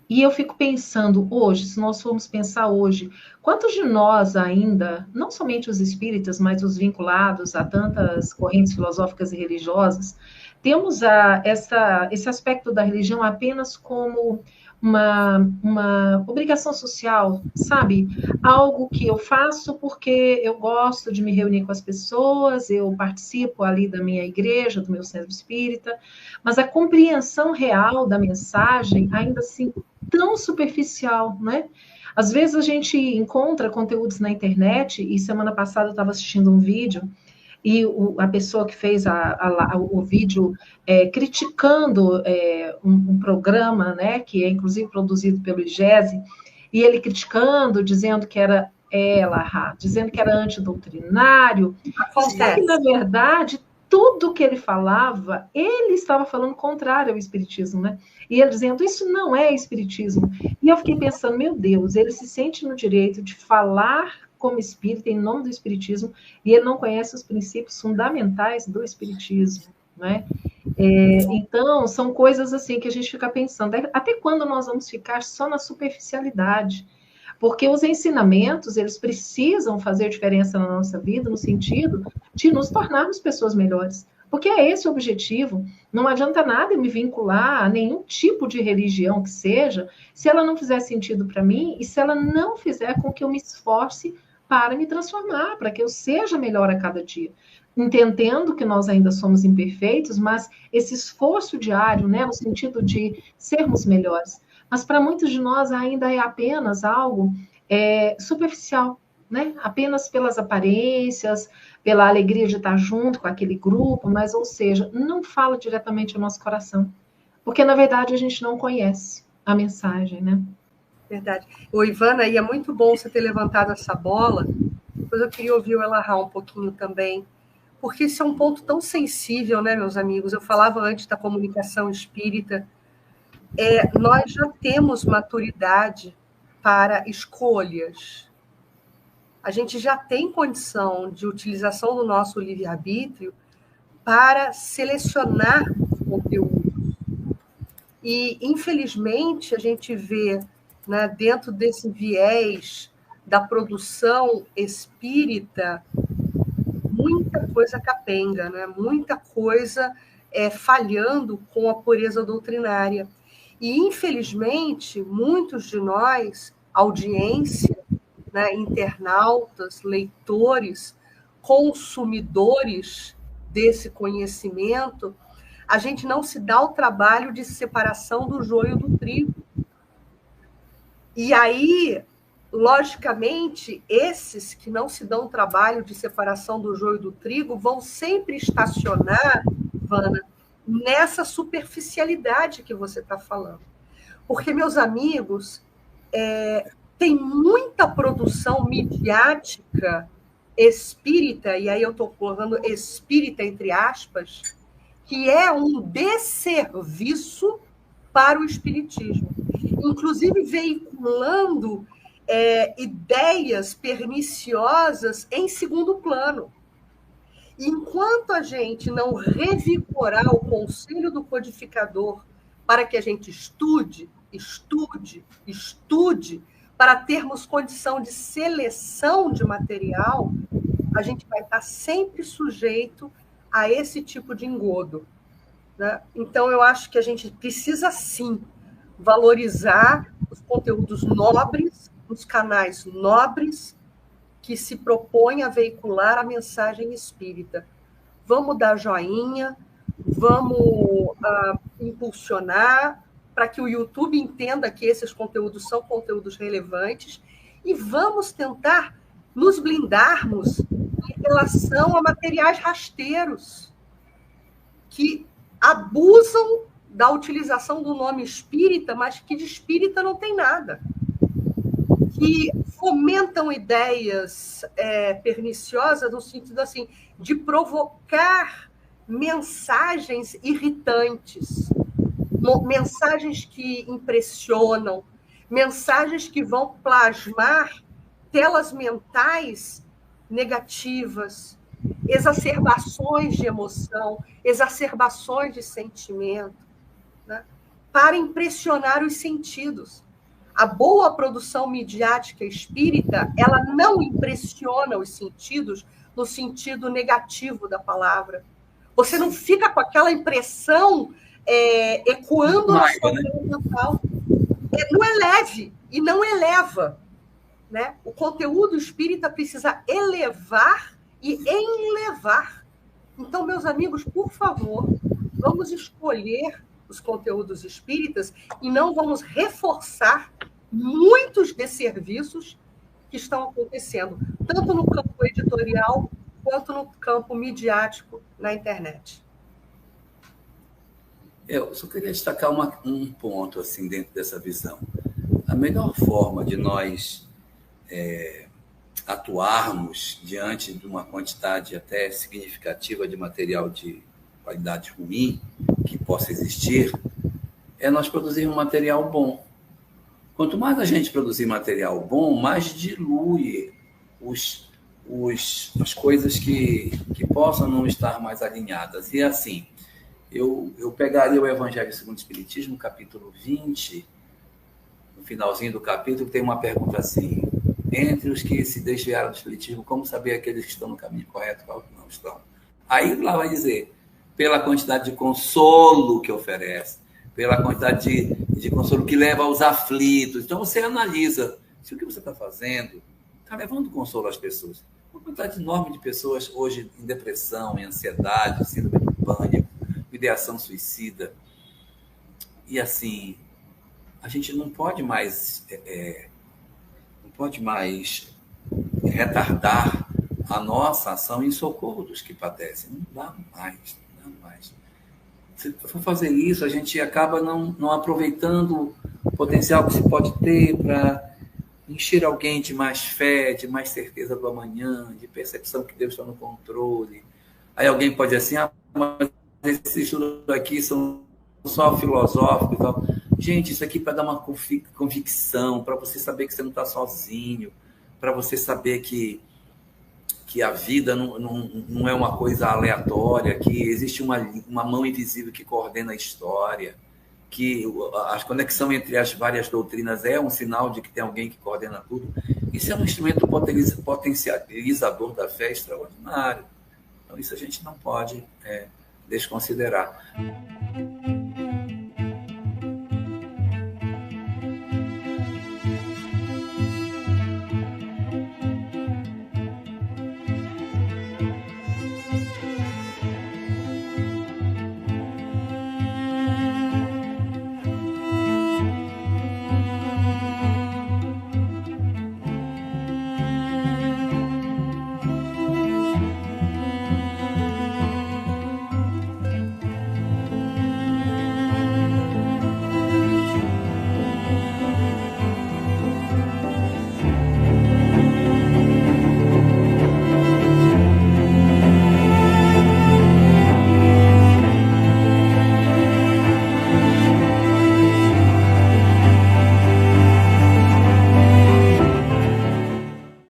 E eu fico pensando hoje, se nós formos pensar hoje, quantos de nós ainda, não somente os espíritas, mas os vinculados a tantas correntes filosóficas e religiosas, temos esse aspecto da religião apenas como uma obrigação social, sabe? Algo que eu faço porque eu gosto de me reunir com as pessoas, eu participo ali da minha igreja, do meu centro espírita, mas a compreensão real da mensagem ainda assim tão superficial, né? Às vezes a gente encontra conteúdos na internet, e semana passada eu estava assistindo um vídeo, e a pessoa que fez o vídeo criticando um programa, né, que é inclusive produzido pelo IGESE, e ele criticando, dizendo que era dizendo que era antidoutrinário, só que, na Acontece. verdade, tudo que ele falava, ele estava falando contrário ao espiritismo, né? E ele dizendo, isso não é espiritismo. E eu fiquei pensando, meu Deus, ele se sente no direito de falar como espírita, em nome do espiritismo, e ele não conhece os princípios fundamentais do espiritismo, né? Então, são coisas assim que a gente fica pensando, até quando nós vamos ficar só na superficialidade? Porque os ensinamentos, eles precisam fazer diferença na nossa vida, no sentido de nos tornarmos pessoas melhores. Porque é esse o objetivo. Não adianta nada eu me vincular a nenhum tipo de religião que seja, se ela não fizer sentido para mim e se ela não fizer com que eu me esforce para me transformar, para que eu seja melhor a cada dia. Entendendo que nós ainda somos imperfeitos, mas esse esforço diário, né, no sentido de sermos melhores. Mas para muitos de nós ainda é apenas algo superficial, né? Apenas pelas aparências, pela alegria de estar junto com aquele grupo, mas, ou seja, não fala diretamente ao nosso coração. Porque, na verdade, a gente não conhece a mensagem, né? Verdade. Ô, Ivana, e é muito bom você ter levantado essa bola. Depois eu queria ouvir o Elahá um pouquinho também, porque isso é um ponto tão sensível, né, meus amigos? Eu falava antes da comunicação espírita. Nós já temos maturidade para escolhas. A gente já tem condição de utilização do nosso livre-arbítrio para selecionar os conteúdos. E, infelizmente, a gente vê, né, dentro desse viés da produção espírita, muita coisa capenga, né? Muita coisa falhando com a pureza doutrinária. E, infelizmente, muitos de nós, audiência, né, internautas, leitores, consumidores desse conhecimento, a gente não se dá o trabalho de separação do joio do trigo. E aí, logicamente, esses que não se dão o trabalho de separação do joio do trigo vão sempre estacionar, Vana, nessa superficialidade que você está falando. Porque, meus amigos, tem muita produção midiática espírita, e aí eu estou colocando espírita entre aspas, que é um desserviço para o espiritismo. Inclusive veiculando ideias perniciosas em segundo plano. Enquanto a gente não revigorar o conselho do codificador para que a gente estude, para termos condição de seleção de material, a gente vai estar sempre sujeito a esse tipo de engodo. Né? Então, eu acho que a gente precisa, sim, valorizar os conteúdos nobres, os canais nobres, que se propõem a veicular a mensagem espírita. Vamos dar joinha, vamos impulsionar para que o YouTube entenda que esses conteúdos são conteúdos relevantes e vamos tentar nos blindarmos em relação a materiais rasteiros que abusam da utilização do nome espírita, mas que de espírita não tem nada. Que fomentam ideias perniciosas no sentido assim, de provocar mensagens irritantes, mensagens que impressionam, mensagens que vão plasmar telas mentais negativas, exacerbações de emoção, exacerbações de sentimento. Né? para impressionar os sentidos. A boa produção midiática espírita, ela não impressiona os sentidos no sentido negativo da palavra. Você não fica com aquela impressão ecoando na sua mente mental. Não é leve e não eleva. Né? O conteúdo espírita precisa elevar e enlevar. Então, meus amigos, por favor, vamos escolher os conteúdos espíritas e não vamos reforçar muitos desserviços que estão acontecendo, tanto no campo editorial quanto no campo midiático na internet. Eu só queria destacar um ponto assim dentro dessa visão. A melhor forma de nós atuarmos diante de uma quantidade até significativa de material de qualidade ruim que possa existir é nós produzirmos material bom. Quanto mais a gente produzir material bom, mais dilui as coisas que possam não estar mais alinhadas. E assim, eu pegaria o Evangelho segundo o Espiritismo, capítulo 20, no finalzinho do capítulo, tem uma pergunta assim: entre os que se desviaram do Espiritismo, como saber aqueles que estão no caminho correto e qual que não estão? Aí lá vai dizer, pela quantidade de consolo que oferece, pela quantidade de consolo que leva aos aflitos. Então você analisa se o que você está fazendo está levando consolo às pessoas. Uma quantidade enorme de pessoas hoje em depressão, em ansiedade, síndrome do pânico, ideação suicida. E assim, a gente não pode mais retardar a nossa ação em socorro dos que padecem. Não dá mais. Se for fazer isso, a gente acaba não aproveitando o potencial que se pode ter para encher alguém de mais fé, de mais certeza do amanhã, de percepção que Deus está no controle. Aí alguém pode dizer assim, mas esses estudos aqui são só filosóficos e tal. Gente, isso aqui para dar uma convicção, para você saber que você não está sozinho, para você saber que a vida não é uma coisa aleatória, que existe uma mão invisível que coordena a história, que a conexão entre as várias doutrinas é um sinal de que tem alguém que coordena tudo. Isso é um instrumento potencializador da fé extraordinário. Então, isso a gente não pode desconsiderar.